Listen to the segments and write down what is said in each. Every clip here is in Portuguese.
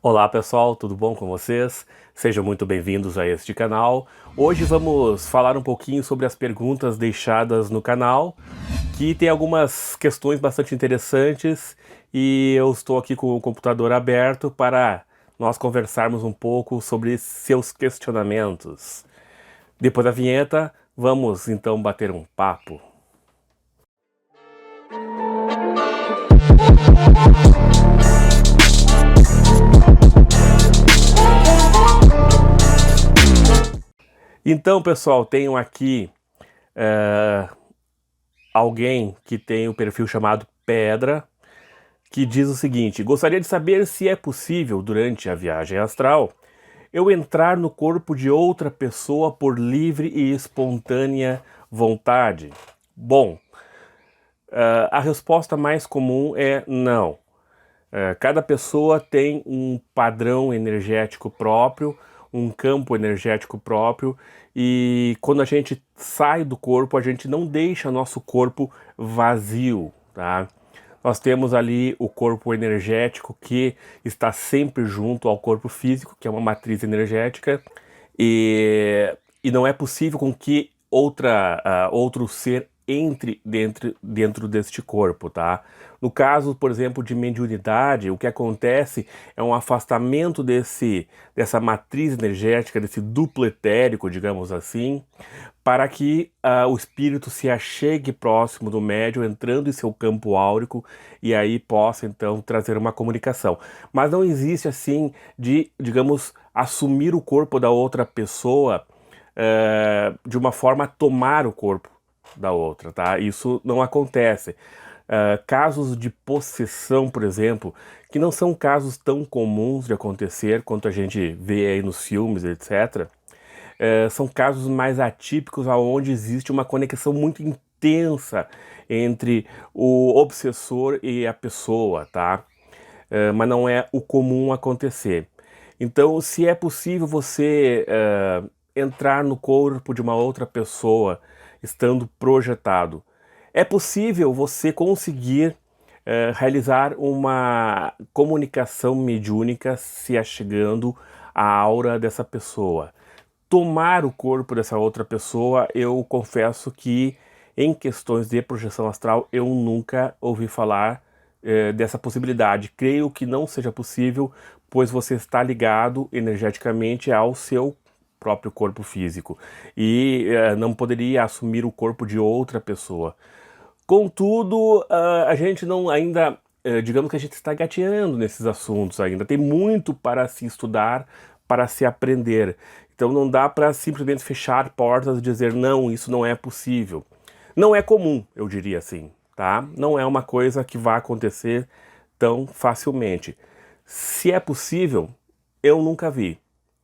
Olá pessoal, tudo bom com vocês? Sejam muito bem-vindos a este canal. Hoje vamos falar um pouquinho sobre as perguntas deixadas no canal, que tem algumas questões bastante interessantes e eu estou aqui com o computador aberto para nós conversarmos um pouco sobre seus questionamentos. Depois da vinheta, vamos então bater um papo. Então, pessoal, tenho aqui alguém que tem o perfil chamado Pedra, que diz o seguinte: gostaria de saber se é possível, durante a viagem astral, eu entrar no corpo de outra pessoa por livre e espontânea vontade. Bom, a resposta mais comum é não. Cada pessoa tem um padrão energético próprio, um campo energético próprio, e quando a gente sai do corpo, a gente não deixa nosso corpo vazio, tá? Nós temos ali o corpo energético que está sempre junto ao corpo físico, que é uma matriz energética, e não é possível com que outro ser entre dentro deste corpo, tá? No caso, por exemplo, de mediunidade, o que acontece é um afastamento dessa matriz energética, desse duplo etérico, digamos assim, para que o espírito se achegue próximo do médium, entrando em seu campo áurico, e aí possa então trazer uma comunicação. Mas não existe assim de, digamos, assumir o corpo da outra pessoa de uma forma a tomar o corpo da outra, tá? Isso não acontece. Casos de possessão, por exemplo, que não são casos tão comuns de acontecer quanto a gente vê aí nos filmes, etc. São casos mais atípicos onde existe uma conexão muito intensa entre o obsessor e a pessoa, tá? Mas não é o comum acontecer. Então, se é possível você entrar no corpo de uma outra pessoa estando projetado, é possível você conseguir realizar uma comunicação mediúnica se achegando à aura dessa pessoa. Tomar o corpo dessa outra pessoa, eu confesso que em questões de projeção astral eu nunca ouvi falar dessa possibilidade. Creio que não seja possível, pois você está ligado energeticamente ao seu próprio corpo físico e não poderia assumir o corpo de outra pessoa. Contudo, a gente não ainda, digamos que a gente está gateando nesses assuntos ainda. Tem muito para se estudar, para se aprender. Então não dá para simplesmente fechar portas e dizer não, isso não é possível. Não é comum, eu diria assim, tá? Não é uma coisa que vai acontecer tão facilmente. Se é possível, eu nunca vi,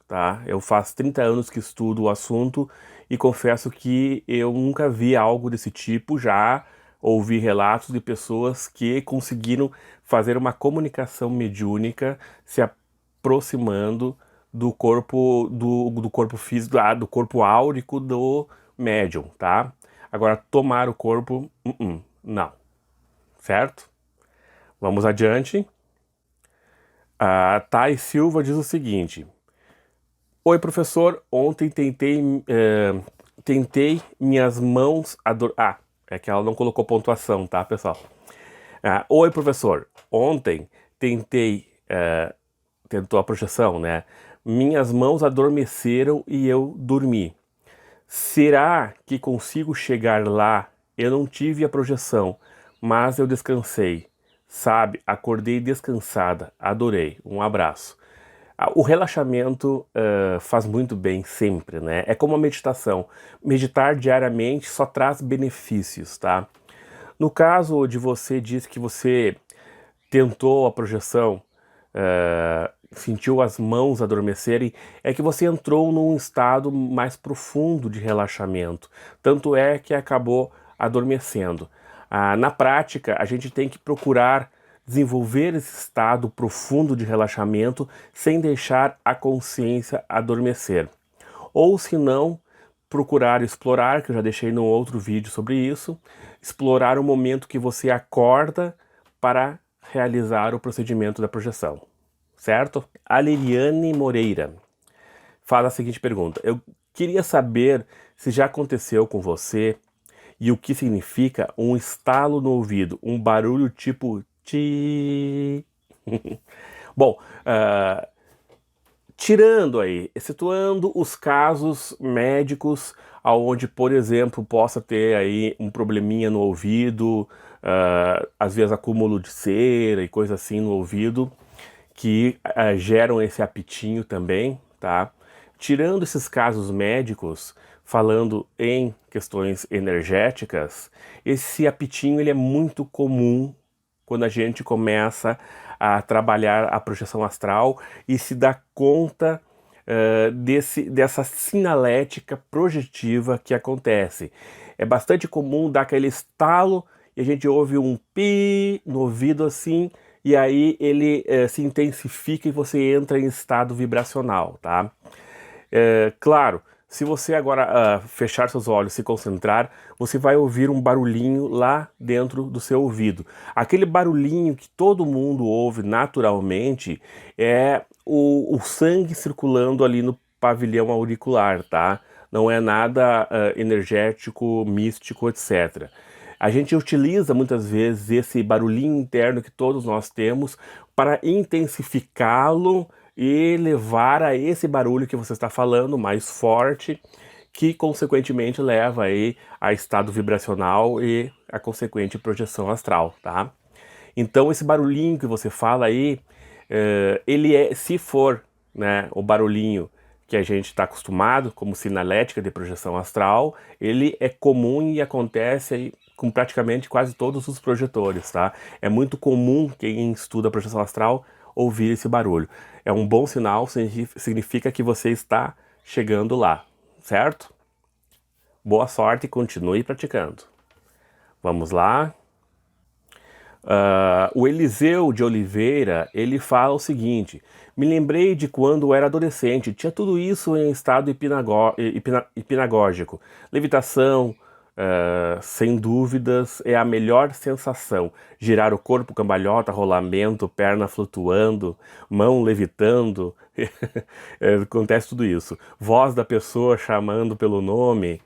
tá? Eu faço 30 anos que estudo o assunto e confesso que eu nunca vi algo desse tipo. Já ouvi relatos de pessoas que conseguiram fazer uma comunicação mediúnica se aproximando do corpo físico, do corpo áurico do médium, tá? Agora, tomar o corpo, não, certo? Vamos adiante. A Thay Silva diz o seguinte: oi, professor, ontem tentei minhas mãos é que ela não colocou pontuação, tá, pessoal? Oi, professor, ontem tentou a projeção, né? Minhas mãos adormeceram e eu dormi. Será que consigo chegar lá? Eu não tive a projeção, mas eu descansei. Sabe, acordei descansada. Adorei. Um abraço. O relaxamento faz muito bem sempre, né? É como a meditação. Meditar diariamente só traz benefícios, tá? No caso de você, disse que você tentou a projeção, sentiu as mãos adormecerem, é que você entrou num estado mais profundo de relaxamento. Tanto é que acabou adormecendo. Na prática, a gente tem que procurar desenvolver esse estado profundo de relaxamento sem deixar a consciência adormecer. Ou se não, procurar explorar, que eu já deixei num outro vídeo sobre isso, explorar o momento que você acorda para realizar o procedimento da projeção. certo? A Liliane Moreira faz a seguinte pergunta: eu queria saber se já aconteceu com você e o que significa um estalo no ouvido, um barulho tipo ti. Bom, tirando aí, excetuando os casos médicos, aonde, por exemplo, possa ter aí um probleminha no ouvido, às vezes acúmulo de cera e coisa assim no ouvido, que geram esse apitinho também, tá? Tirando esses casos médicos, falando em questões energéticas, esse apitinho ele é muito comum quando a gente começa a trabalhar a projeção astral e se dá conta dessa sinalética projetiva que acontece. É bastante comum dar aquele estalo e a gente ouve um pi no ouvido assim, e aí ele se intensifica e você entra em estado vibracional, tá? Claro, se você agora fechar seus olhos, se concentrar, você vai ouvir um barulhinho lá dentro do seu ouvido. Aquele barulhinho que todo mundo ouve naturalmente é o sangue circulando ali no pavilhão auricular, tá? Não é nada energético, místico, etc. A gente utiliza muitas vezes esse barulhinho interno que todos nós temos para intensificá-lo e levar a esse barulho que você está falando mais forte, que consequentemente leva aí a estado vibracional e a consequente projeção astral, tá? Então esse barulhinho que você fala aí, ele é, se for, né, o barulhinho que a gente está acostumado, como sinalética de projeção astral, ele é comum e acontece aí com praticamente quase todos os projetores, tá? É muito comum quem estuda projeção astral ouvir esse barulho. É um bom sinal, significa que você está chegando lá, certo? Boa sorte e continue praticando. Vamos lá. O Eliseu de Oliveira, ele fala o seguinte: me lembrei de quando era adolescente, tinha tudo isso em estado hipnagógico. Levitação, sem dúvidas, é a melhor sensação. Girar o corpo, cambalhota, rolamento, perna flutuando, mão levitando, acontece tudo isso. Voz da pessoa chamando pelo nome,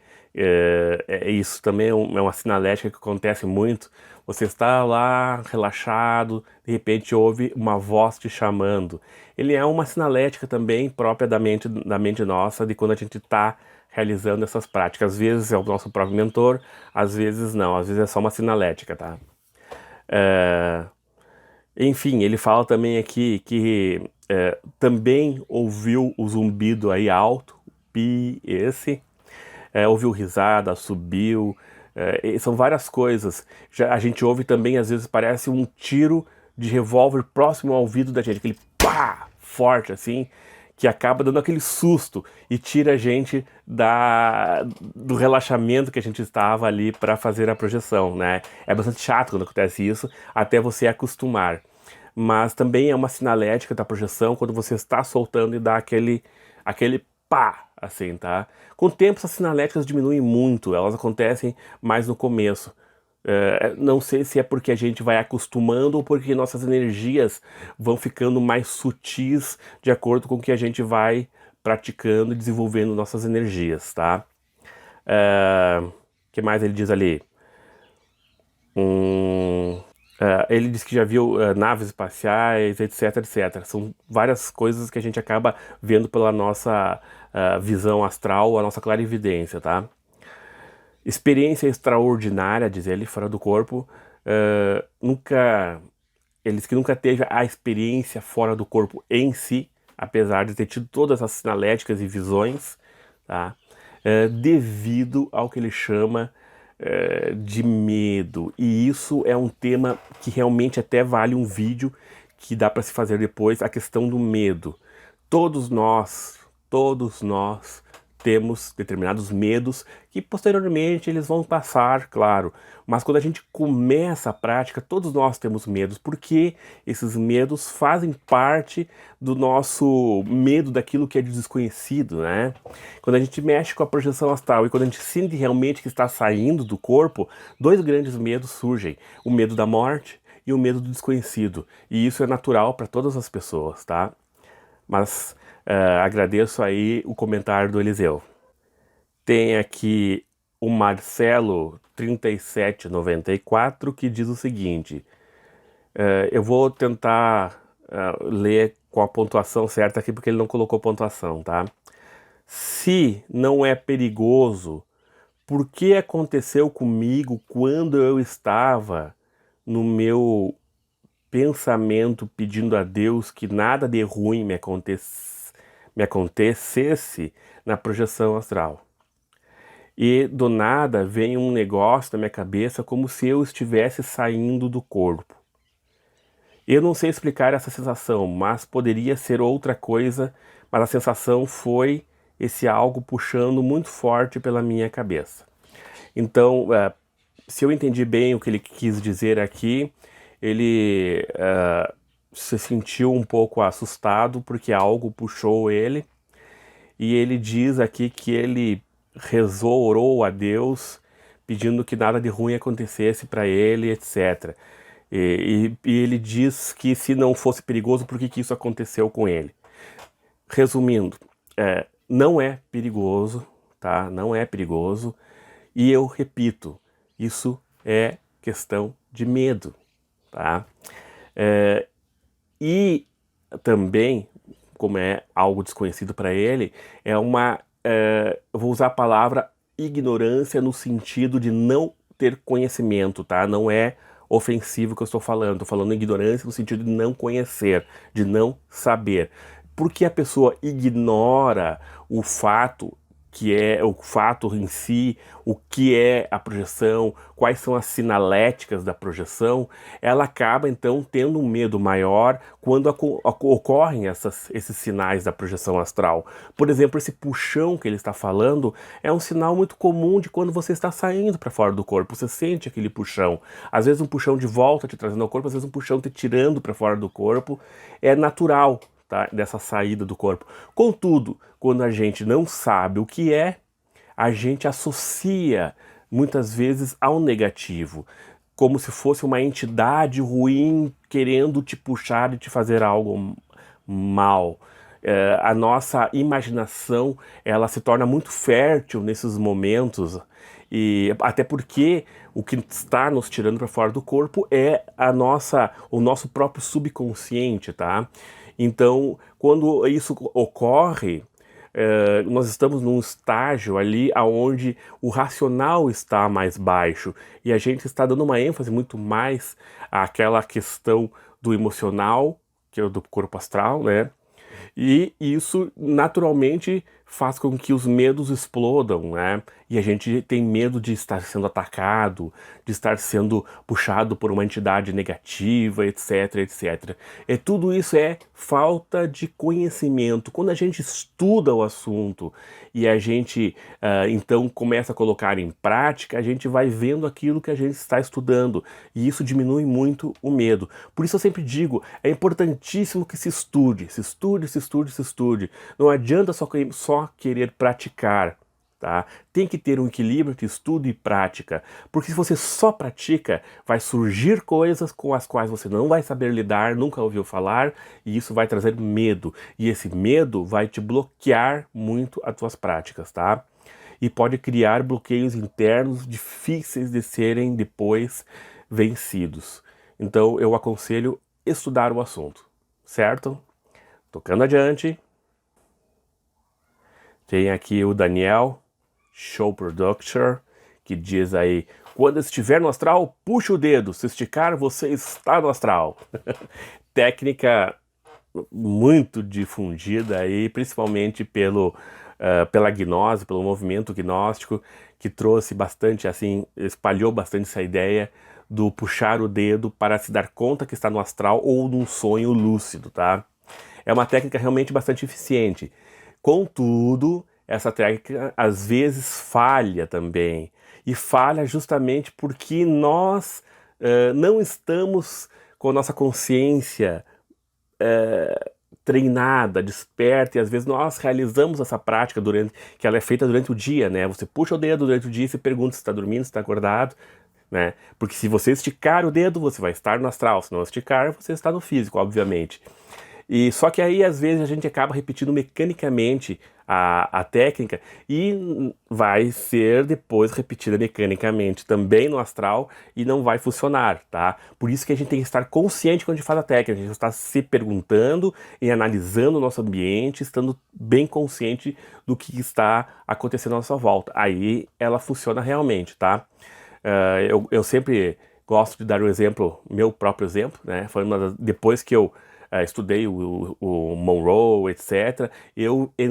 isso também é uma sinalética que acontece muito. Você está lá relaxado, de repente ouve uma voz te chamando. Ele é uma sinalética também própria da mente nossa, de quando a gente está realizando essas práticas. Às vezes é o nosso próprio mentor, às vezes não, às vezes é só uma sinalética, tá? Enfim, ele fala também aqui que também ouviu o zumbido aí alto, pi esse, ouviu risada, subiu, são várias coisas. A gente ouve também, às vezes parece um tiro de revólver próximo ao ouvido da gente, aquele pá, forte assim, que acaba dando aquele susto e tira a gente do relaxamento que a gente estava ali para fazer a projeção, né? É bastante chato quando acontece isso, até você acostumar. Mas também é uma sinalética da projeção quando você está soltando e dá aquele pá, assim, tá? Com o tempo essas sinaléticas diminuem muito, elas acontecem mais no começo. Não sei se é porque a gente vai acostumando ou porque nossas energias vão ficando mais sutis de acordo com o que a gente vai praticando e desenvolvendo nossas energias, tá? O que mais ele diz ali? Ele diz que já viu naves espaciais, etc, etc. São várias coisas que a gente acaba vendo pela nossa visão astral, a nossa clarividência, tá? Experiência extraordinária, diz ele, fora do corpo. Ele diz que nunca teve a experiência fora do corpo em si, apesar de ter tido todas as sinaléticas e visões, tá? Devido ao que ele chama de medo. E isso é um tema que realmente até vale um vídeo que dá para se fazer depois, a questão do medo. Todos nós temos determinados medos que posteriormente eles vão passar, claro. Mas quando a gente começa a prática, todos nós temos medos, porque esses medos fazem parte do nosso medo daquilo que é desconhecido, né? Quando a gente mexe com a projeção astral e quando a gente sente realmente que está saindo do corpo, dois grandes medos surgem: o medo da morte e o medo do desconhecido. E isso é natural para todas as pessoas, tá? Mas agradeço aí o comentário do Eliseu. Tem aqui o Marcelo 3794 que diz o seguinte: eu vou tentar ler com a pontuação certa aqui porque ele não colocou pontuação, tá? Se não é perigoso, por que aconteceu comigo quando eu estava no meu pensamento pedindo a Deus que nada de ruim me acontecesse na projeção astral? E do nada vem um negócio na minha cabeça como se eu estivesse saindo do corpo. Eu não sei explicar essa sensação, mas poderia ser outra coisa, mas a sensação foi esse algo puxando muito forte pela minha cabeça. Então, se eu entendi bem o que ele quis dizer aqui, ele se sentiu um pouco assustado porque algo puxou ele, e ele diz aqui que ele rezou, orou a Deus, pedindo que nada de ruim acontecesse para ele, etc. E ele diz que se não fosse perigoso, por que que isso aconteceu com ele? Resumindo, não é perigoso, tá? Não é perigoso. E eu repito, isso é questão de medo, tá? E também, como é algo desconhecido para ele, eu vou usar a palavra ignorância no sentido de não ter conhecimento, tá? Não é ofensivo que eu estou falando. Estou falando ignorância no sentido de não conhecer, de não saber. Porque a pessoa ignora o fato que é o fato em si, o que é a projeção, quais são as sinaléticas da projeção, ela acaba então tendo um medo maior quando ocorrem esses sinais da projeção astral. Por exemplo, esse puxão que ele está falando é um sinal muito comum de quando você está saindo para fora do corpo. Você sente aquele puxão. Às vezes um puxão de volta te trazendo ao corpo, às vezes um puxão te tirando para fora do corpo. É natural. Tá? Dessa saída do corpo. Contudo, quando a gente não sabe o que é, a gente associa muitas vezes ao negativo, como se fosse uma entidade ruim querendo te puxar e te fazer algo mal. A nossa imaginação ela se torna muito fértil nesses momentos, e até porque o que está nos tirando para fora do corpo é o nosso próprio subconsciente, tá? Então, quando isso ocorre, nós estamos num estágio ali onde o racional está mais baixo e a gente está dando uma ênfase muito mais àquela questão do emocional, que é o do corpo astral, né? E isso naturalmente faz com que os medos explodam, né? E a gente tem medo de estar sendo atacado, de estar sendo puxado por uma entidade negativa, etc, etc. Tudo isso é falta de conhecimento. Quando a gente estuda o assunto e a gente então começa a colocar em prática, a gente vai vendo aquilo que a gente está estudando e isso diminui muito o medo. Por isso eu sempre digo, é importantíssimo que se estude, se estude, se estude, se estude. Não adianta só querer praticar, tá? Tem que ter um equilíbrio entre estudo e prática, porque se você só pratica, vai surgir coisas com as quais você não vai saber lidar, nunca ouviu falar, e isso vai trazer medo, e esse medo vai te bloquear muito as tuas práticas, tá? E pode criar bloqueios internos difíceis de serem depois vencidos. Então eu aconselho estudar o assunto, certo? Tocando adiante, tem aqui o Daniel Show Production, que diz aí: quando estiver no astral, puxa o dedo, se esticar, você está no astral. Técnica muito difundida aí, principalmente pela gnose, pelo movimento gnóstico, que trouxe bastante, assim, espalhou bastante essa ideia do puxar o dedo para se dar conta que está no astral ou num sonho lúcido, tá? É uma técnica realmente bastante eficiente. Contudo, essa técnica às vezes falha também. E falha justamente porque nós não estamos com a nossa consciência treinada, desperta, e às vezes nós realizamos essa prática que ela é feita durante o dia, né? Você puxa o dedo durante o dia e se pergunta se está dormindo, se está acordado, né? Porque se você esticar o dedo, você vai estar no astral. Se não esticar, você está no físico, obviamente. E só que aí, às vezes, a gente acaba repetindo mecanicamente a técnica e vai ser depois repetida mecanicamente também no astral e não vai funcionar, tá? Por isso que a gente tem que estar consciente quando a gente faz a técnica, a gente está se perguntando e analisando o nosso ambiente, estando bem consciente do que está acontecendo à nossa volta. Aí ela funciona realmente, tá? Eu sempre gosto de dar um exemplo, meu próprio exemplo, né? Depois que eu estudei o Monroe, etc.,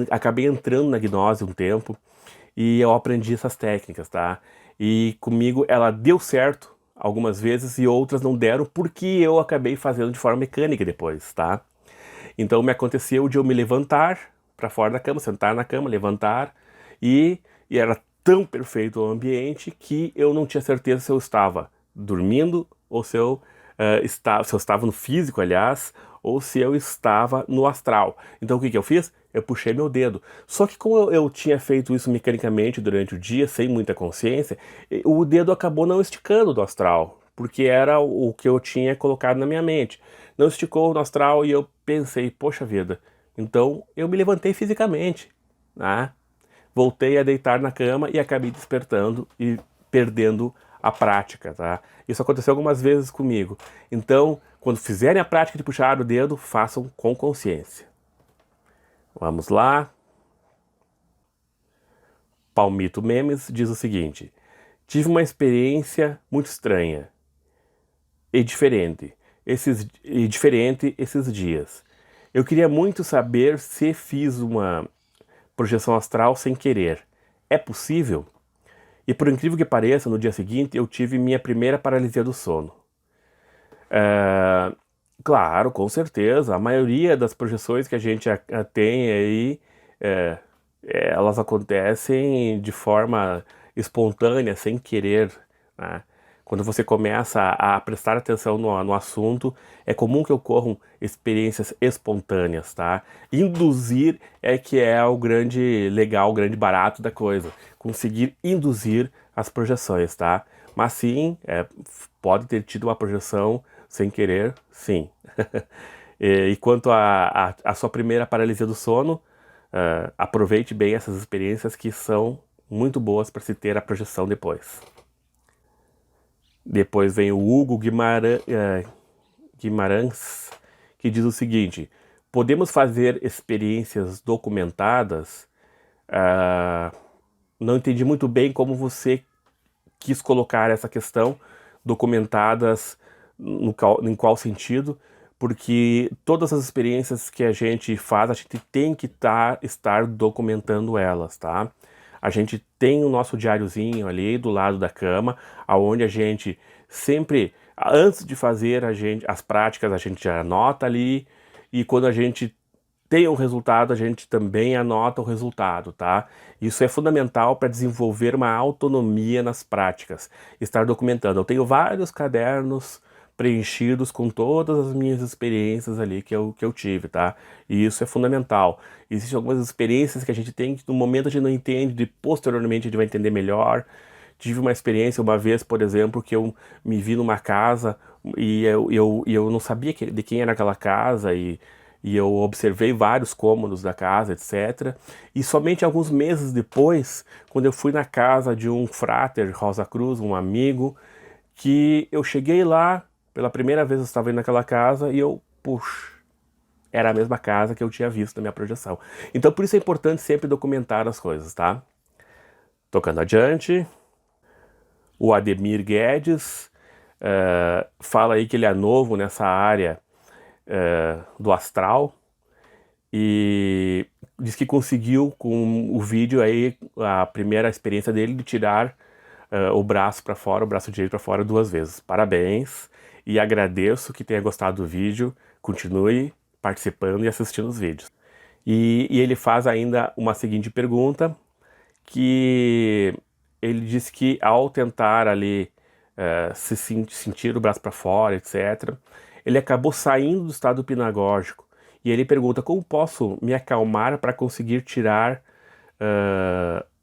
acabei entrando na gnose um tempo e eu aprendi essas técnicas, tá? E comigo ela deu certo algumas vezes e outras não deram porque eu acabei fazendo de forma mecânica depois, tá? Então me aconteceu de eu me levantar para fora da cama, sentar na cama, levantar e era tão perfeito o ambiente que eu não tinha certeza se eu estava dormindo ou se eu estava no físico, aliás, ou se eu estava no astral. Então o que que eu fiz? Eu puxei meu dedo. Só que como eu tinha feito isso mecanicamente durante o dia, sem muita consciência, o dedo acabou não esticando do astral, porque era o que eu tinha colocado na minha mente. Não esticou no astral e eu pensei, poxa vida, então eu me levantei fisicamente, né? Voltei a deitar na cama e acabei despertando e perdendo a prática, tá? Isso aconteceu algumas vezes comigo. Então, quando fizerem a prática de puxar o dedo, façam com consciência. Vamos lá. Palmito Memes diz o seguinte: tive uma experiência muito estranha e diferente esses dias. Eu queria muito saber se fiz uma projeção astral sem querer. É possível? E por incrível que pareça, no dia seguinte eu tive minha primeira paralisia do sono. É, claro, com certeza. A maioria das projeções que a gente tem aí, é, elas acontecem de forma espontânea, sem querer, né? Quando você começa a prestar atenção no assunto, é comum que ocorram experiências espontâneas, tá? Induzir é que é o grande legal, o grande barato da coisa. Conseguir induzir as projeções, tá? Mas sim, pode ter tido uma projeção sem querer, sim. E quanto à sua primeira paralisia do sono, aproveite bem essas experiências que são muito boas para se ter a projeção depois. Depois vem o Hugo Guimarães, que diz o seguinte: podemos fazer experiências documentadas? Ah, não entendi muito bem como você quis colocar essa questão, documentadas em qual sentido, porque todas as experiências que a gente faz, a gente tem que estar documentando elas, tá? A gente tem o nosso diáriozinho ali do lado da cama, aonde a gente sempre, antes de fazer as práticas, a gente já anota ali, e quando a gente tem um resultado, a gente também anota o resultado, tá? Isso é fundamental para desenvolver uma autonomia nas práticas, estar documentando. Eu tenho vários cadernos preenchidos com todas as minhas experiências ali que eu tive, tá? E isso é fundamental. Existem algumas experiências que a gente tem que no momento a gente não entende, posteriormente a gente vai entender melhor. Tive uma experiência uma vez, por exemplo, que eu me vi numa casa e eu não sabia de quem era aquela casa e eu observei vários cômodos da casa, etc. E somente alguns meses depois, quando eu fui na casa de um frater Rosa Cruz, um amigo, que eu cheguei lá, pela primeira vez eu estava indo naquela casa e puxa, era a mesma casa que eu tinha visto na minha projeção. Então por isso é importante sempre documentar as coisas, tá? Tocando adiante, o Ademir Guedes fala aí que ele é novo nessa área do astral e diz que conseguiu com o vídeo aí a primeira experiência dele de tirar o braço para fora, o braço direito para fora 2 vezes. Parabéns e agradeço que tenha gostado do vídeo. Continue participando e assistindo os vídeos. E ele faz ainda uma seguinte pergunta, que ele diz que ao tentar ali sentir o braço para fora, etc., ele acabou saindo do estado hipnagógico. E ele pergunta: como posso me acalmar para conseguir tirar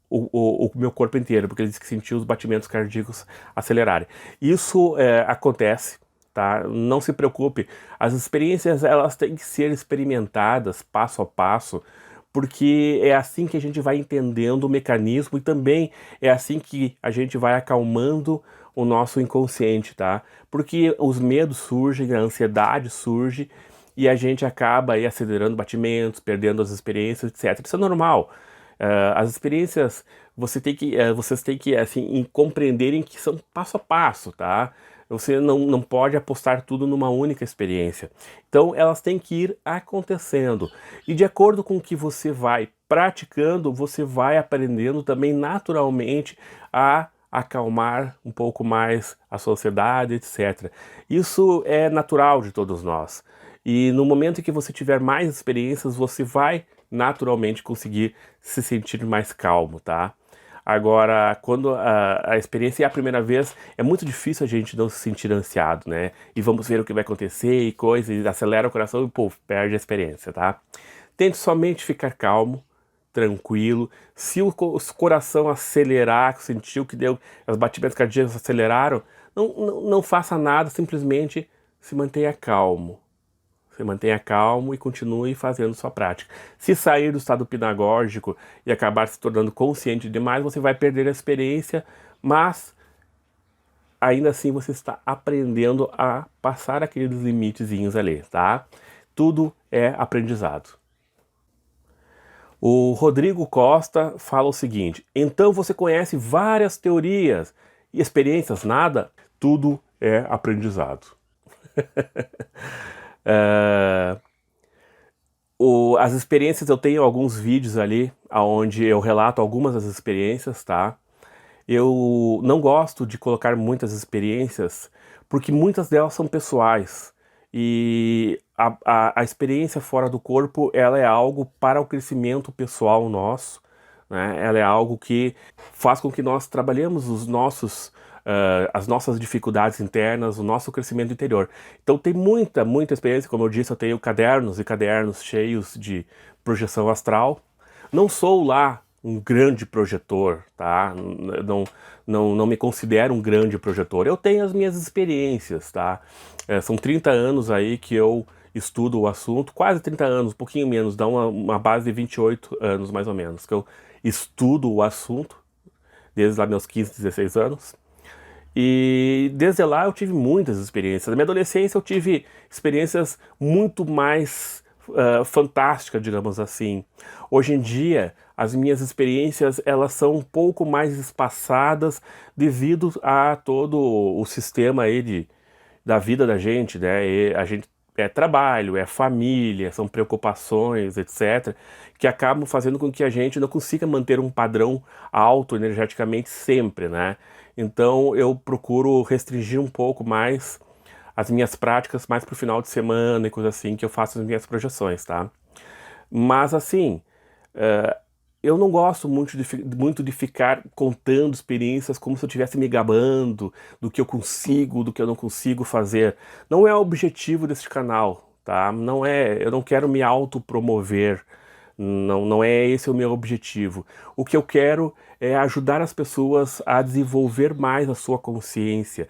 o meu corpo inteiro, porque ele disse que sentiu os batimentos cardíacos acelerarem. Isso acontece, tá? Não se preocupe, as experiências elas têm que ser experimentadas passo a passo, porque é assim que a gente vai entendendo o mecanismo e também é assim que a gente vai acalmando o nosso inconsciente, tá? Porque os medos surgem, a ansiedade surge e a gente acaba aí acelerando batimentos, perdendo as experiências, etc. Isso é normal. As experiências vocês têm que assim compreenderem que são passo a passo, tá? Você não pode apostar tudo numa única experiência. Então elas têm que ir acontecendo. E de acordo com o que você vai praticando, você vai aprendendo também naturalmente a acalmar um pouco mais a sua ansiedade, etc. Isso é natural de todos nós. E no momento em que você tiver mais experiências, você vai naturalmente conseguir se sentir mais calmo, tá? Agora, quando a experiência é a primeira vez, é muito difícil a gente não se sentir ansiado, né? E vamos ver o que vai acontecer e coisa, e acelera o coração e, pô, perde a experiência, tá? Tente somente ficar calmo, tranquilo. Se o coração acelerar, sentiu que deu, os batimentos cardíacos aceleraram, não faça nada, simplesmente se mantenha calmo. Você mantenha calmo e continue fazendo sua prática. Se sair do estado pinagógico e acabar se tornando consciente demais, você vai perder a experiência, mas ainda assim você está aprendendo a passar aqueles limitezinhos ali, tá? Tudo é aprendizado. O Rodrigo Costa fala o seguinte: então você conhece várias teorias e experiências, nada? Tudo é aprendizado. É, as experiências, eu tenho alguns vídeos ali onde eu relato algumas das experiências, tá? Eu não gosto de colocar muitas experiências porque muitas delas são pessoais e a experiência fora do corpo ela é algo para o crescimento pessoal nosso, né? Ela é algo que faz com que nós trabalhemos as nossas dificuldades internas, o nosso crescimento interior. Então tem muita experiência, como eu disse, eu tenho cadernos e cadernos cheios de projeção astral. Não sou lá um grande projetor, tá? Não me considero um grande projetor. Eu tenho as minhas experiências, tá? São 30 anos aí que eu estudo o assunto, quase 30 anos, um pouquinho menos, dá uma base de 28 anos mais ou menos, que eu estudo o assunto, desde lá meus 15, 16 anos. E desde lá eu tive muitas experiências. Na minha adolescência eu tive experiências muito mais fantásticas, digamos assim. Hoje em dia as minhas experiências elas são um pouco mais espaçadas devido a todo o sistema aí da vida da gente, né? E a gente é trabalho, é família, são preocupações, etc., que acabam fazendo com que a gente não consiga manter um padrão alto energeticamente sempre, né? Então eu procuro restringir um pouco mais as minhas práticas mais pro final de semana e coisa assim que eu faço as minhas projeções, tá? Mas assim, eh, eu não gosto muito de ficar contando experiências como se eu estivesse me gabando do que eu consigo, do que eu não consigo fazer. Não é o objetivo desse canal, tá? Não é, eu não quero me autopromover. Não é esse o meu objetivo. O que eu quero é ajudar as pessoas a desenvolver mais a sua consciência,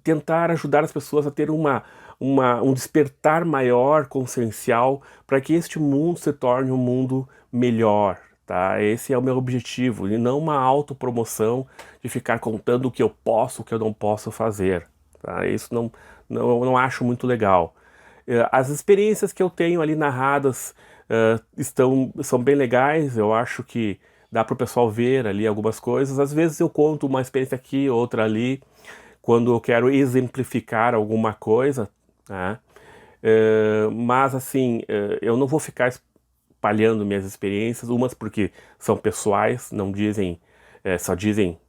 tentar ajudar as pessoas a ter um despertar maior consciencial para que este mundo se torne um mundo melhor, tá? Esse é o meu objetivo, e não uma autopromoção de ficar contando o que eu posso, o que eu não posso fazer, tá? Isso eu não acho muito legal. As experiências que eu tenho ali narradas são bem legais, eu acho que dá para o pessoal ver ali algumas coisas. Às vezes eu conto uma experiência aqui, outra ali, quando eu quero exemplificar alguma coisa, né? Mas assim, eu não vou ficar espalhando minhas experiências, umas porque são pessoais, não dizem, só dizem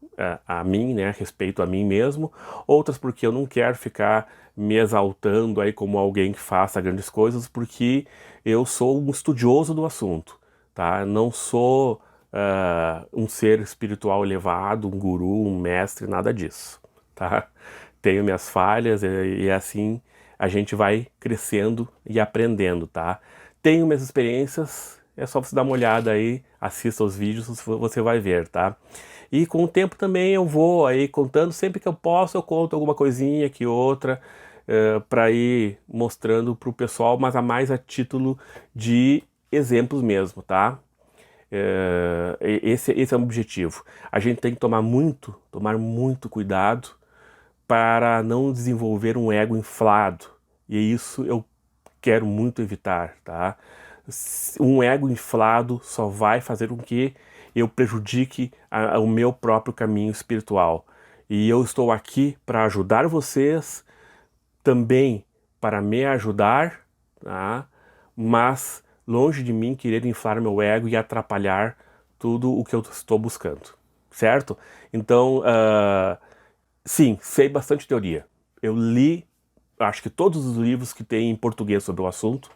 a mim, né, respeito a mim mesmo, outras porque eu não quero ficar me exaltando aí como alguém que faça grandes coisas, porque eu sou um estudioso do assunto, tá? Não sou um ser espiritual elevado, um guru, um mestre, nada disso, tá? Tenho minhas falhas e assim a gente vai crescendo e aprendendo, tá? Tenho minhas experiências é só você dar uma olhada aí, assista os vídeos, você vai ver, tá? E com o tempo também eu vou aí contando, sempre que eu posso eu conto alguma coisinha que outra, para ir mostrando para o pessoal, mas a mais a título de exemplos mesmo, tá? Esse é o objetivo. A gente tem que tomar muito cuidado para não desenvolver um ego inflado. E isso eu quero muito evitar, tá? Um ego inflado só vai fazer com que eu prejudique o meu próprio caminho espiritual. E eu estou aqui para ajudar vocês, também para me ajudar, tá? Mas longe de mim querer inflar meu ego e atrapalhar tudo o que eu estou buscando, certo? Então, sim, sei bastante teoria. Eu li, acho que todos os livros que tem em português sobre o assunto.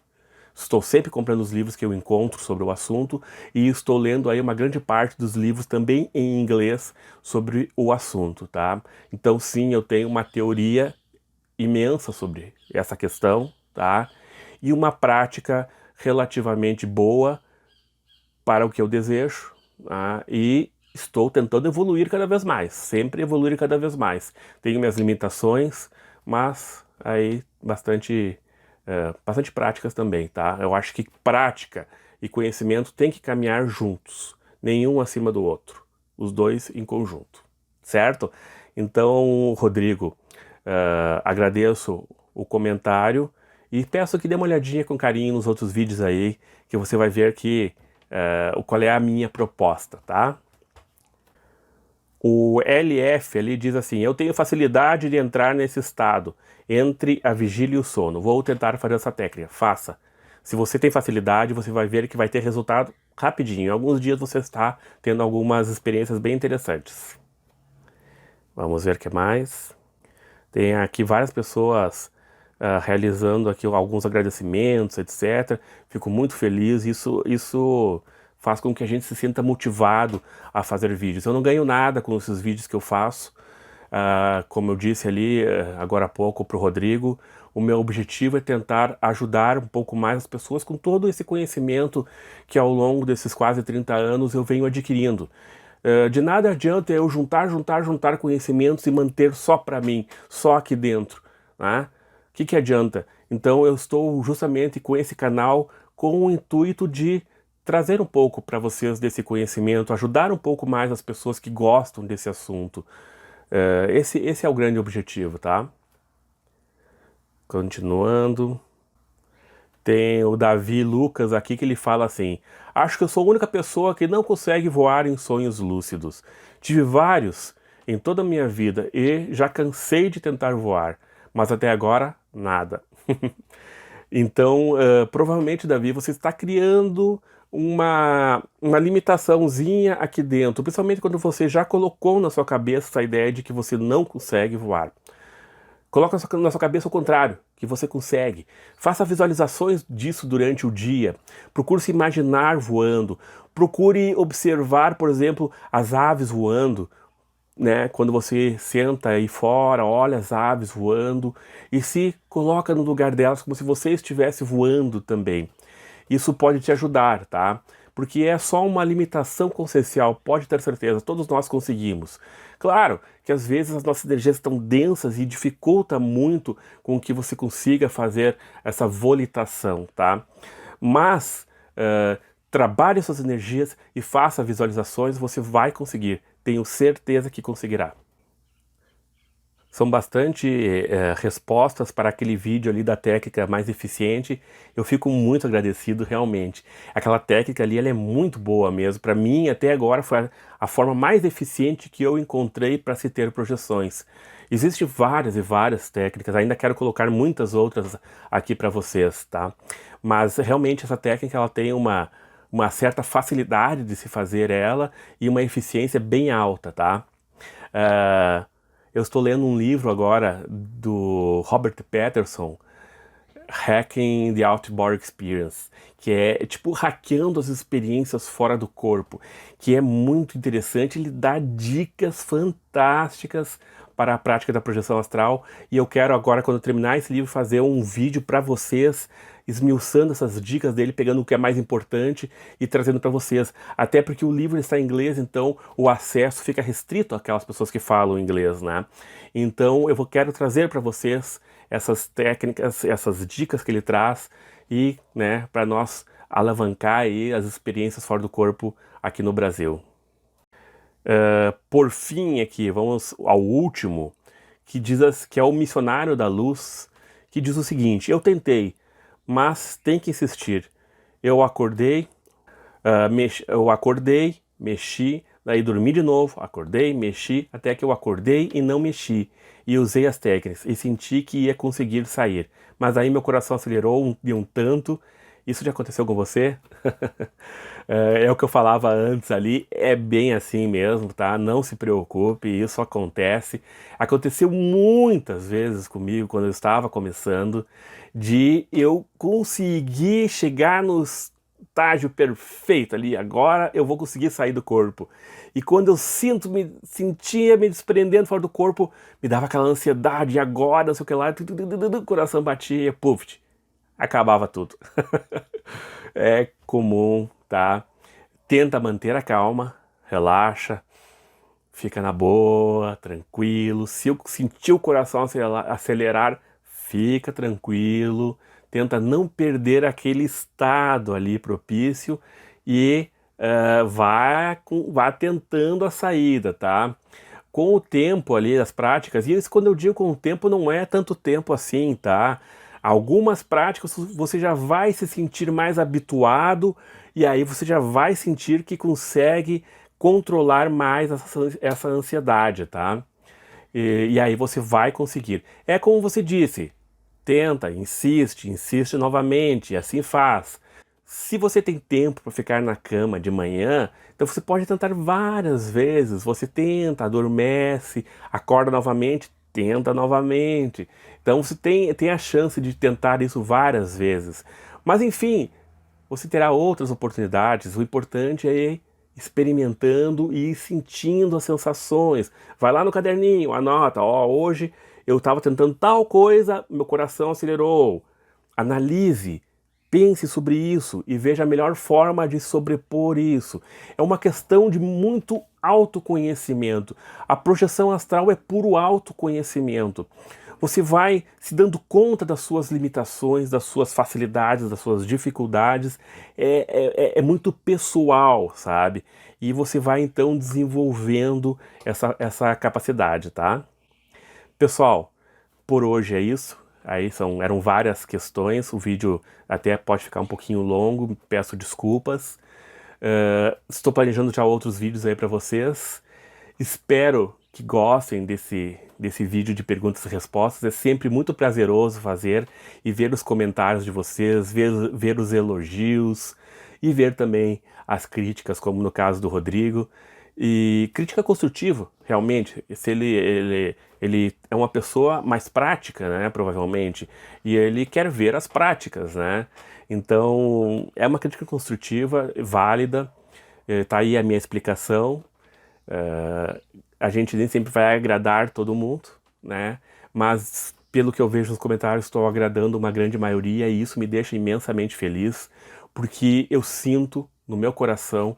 Estou sempre comprando os livros que eu encontro sobre o assunto e estou lendo aí uma grande parte dos livros também em inglês sobre o assunto, tá? Então, sim, eu tenho uma teoria imensa sobre essa questão, tá? E uma prática relativamente boa para o que eu desejo, tá? E estou tentando evoluir cada vez mais, sempre evoluir cada vez mais. Tenho minhas limitações, mas aí bastante práticas também, tá? Eu acho que prática e conhecimento tem que caminhar juntos, nenhum acima do outro, os dois em conjunto, certo? Então, Rodrigo, agradeço o comentário e peço que dê uma olhadinha com carinho nos outros vídeos aí, que você vai ver que qual é a minha proposta, tá? O LF ali diz assim: eu tenho facilidade de entrar nesse estado, entre a vigília e o sono. Vou tentar fazer essa técnica. Faça. Se você tem facilidade, você vai ver que vai ter resultado rapidinho. Em alguns dias você está tendo algumas experiências bem interessantes. Vamos ver o que mais. Tem aqui várias pessoas realizando aqui alguns agradecimentos, etc. Fico muito feliz. Isso faz com que a gente se sinta motivado a fazer vídeos. Eu não ganho nada com esses vídeos que eu faço. Como eu disse ali agora há pouco para o Rodrigo, o meu objetivo é tentar ajudar um pouco mais as pessoas com todo esse conhecimento que ao longo desses quase 30 anos eu venho adquirindo. De nada adianta eu juntar conhecimentos e manter só para mim, só aqui dentro, né? O que adianta? Então eu estou justamente com esse canal com o intuito de trazer um pouco para vocês desse conhecimento, ajudar um pouco mais as pessoas que gostam desse assunto. Esse é o grande objetivo, tá? Continuando. Tem o Davi Lucas aqui que ele fala assim: acho que eu sou a única pessoa que não consegue voar em sonhos lúcidos. Tive vários em toda a minha vida e já cansei de tentar voar, mas até agora nada. Então, provavelmente, Davi, você está criando uma limitaçãozinha aqui dentro, principalmente quando você já colocou na sua cabeça essa ideia de que você não consegue voar. Coloca na sua cabeça o contrário, que você consegue. Faça visualizações disso durante o dia. Procure se imaginar voando. Procure observar, por exemplo, as aves voando, né? Quando você senta aí fora, olha as aves voando e se coloca no lugar delas como se você estivesse voando também. Isso pode te ajudar, tá? Porque é só uma limitação consciencial, pode ter certeza, todos nós conseguimos. Claro que às vezes as nossas energias estão densas e dificulta muito com que você consiga fazer essa volitação, tá? Mas trabalhe suas energias e faça visualizações, você vai conseguir, tenho certeza que conseguirá. São bastante respostas para aquele vídeo ali da técnica mais eficiente. Eu fico muito agradecido, realmente. Aquela técnica ali, ela é muito boa mesmo. Para mim, até agora, foi a forma mais eficiente que eu encontrei para se ter projeções. Existem várias e várias técnicas, ainda quero colocar muitas outras aqui para vocês, tá? Mas realmente essa técnica, ela tem uma certa facilidade de se fazer ela e uma eficiência bem alta, tá? Eu estou lendo um livro agora do Robert Patterson, Hacking the Out-of-Body Experience, que é tipo hackeando as experiências fora do corpo, que é muito interessante. Ele dá dicas fantásticas para a prática da projeção astral, e eu quero agora, quando eu terminar esse livro, fazer um vídeo para vocês, esmiuçando essas dicas dele, pegando o que é mais importante e trazendo para vocês. Até porque o livro está em inglês, então o acesso fica restrito àquelas pessoas que falam inglês, né? Então quero trazer para vocês essas técnicas, essas dicas que ele traz e, né, para nós alavancar aí as experiências fora do corpo aqui no Brasil. Por fim aqui, vamos ao último, que é o Missionário da Luz, que diz o seguinte: eu tentei, mas tem que insistir. Eu acordei, mexi, daí dormi de novo, acordei, mexi, até que eu acordei e não mexi. E usei as técnicas e senti que ia conseguir sair. Mas aí meu coração acelerou de um tanto. Isso já aconteceu com você? É o que eu falava antes ali, é bem assim mesmo, tá? Não se preocupe, isso acontece. Aconteceu muitas vezes comigo quando eu estava começando, de eu conseguir chegar no estágio perfeito ali, agora eu vou conseguir sair do corpo. E quando eu sentia me desprendendo fora do corpo, me dava aquela ansiedade, e agora, não sei o que lá, o coração batia, puf, acabava tudo. É comum, tá? Tenta manter a calma, relaxa, fica na boa, tranquilo. Se eu sentir o coração acelerar, fica tranquilo. Tenta não perder aquele estado ali propício e vá tentando a saída, tá? Com o tempo ali, as práticas, e isso, quando eu digo com o tempo, não é tanto tempo assim, tá? Algumas práticas você já vai se sentir mais habituado e aí você já vai sentir que consegue controlar mais essa ansiedade, tá? E aí você vai conseguir. É como você disse, tenta, insiste novamente, e assim faz. Se você tem tempo para ficar na cama de manhã, então você pode tentar várias vezes. Você tenta, adormece, acorda novamente, tenta novamente. Então você tem a chance de tentar isso várias vezes. Mas enfim, você terá outras oportunidades. O importante é ir experimentando e ir sentindo as sensações. Vai lá no caderninho, anota, ó, hoje eu estava tentando tal coisa, meu coração acelerou. Analise, pense sobre isso e veja a melhor forma de sobrepor isso. É uma questão de muito autoconhecimento. A projeção astral é puro autoconhecimento. Você vai se dando conta das suas limitações, das suas facilidades, das suas dificuldades. É muito pessoal, sabe? E você vai então desenvolvendo essa capacidade, tá? Pessoal, por hoje é isso. Aí eram várias questões. O vídeo até pode ficar um pouquinho longo, peço desculpas. Estou planejando já outros vídeos aí para vocês. Espero que gostem desse vídeo de perguntas e respostas. É sempre muito prazeroso fazer e ver os comentários de vocês, ver os elogios e ver também as críticas, como no caso do Rodrigo. E crítica construtiva, realmente. Se ele é uma pessoa mais prática, né, provavelmente, e ele quer ver as práticas, né? Então, é uma crítica construtiva, válida. Tá aí a minha explicação. A gente nem sempre vai agradar todo mundo, né? Mas pelo que eu vejo nos comentários, estou agradando uma grande maioria e isso me deixa imensamente feliz, porque eu sinto no meu coração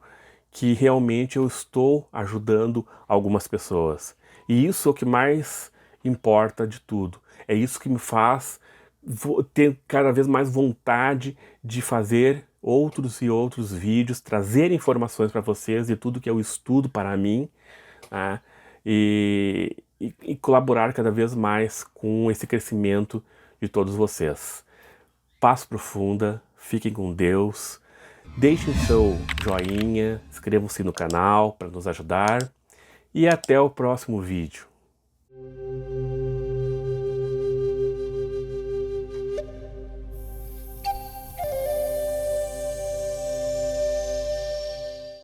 que realmente eu estou ajudando algumas pessoas. E isso é o que mais importa de tudo. É isso que me faz ter cada vez mais vontade de fazer outros e outros vídeos, trazer informações para vocês de tudo que eu estudo para mim, né? E colaborar cada vez mais com esse crescimento de todos vocês. Paz profunda, fiquem com Deus, deixem seu joinha, inscrevam-se no canal para nos ajudar e até o próximo vídeo.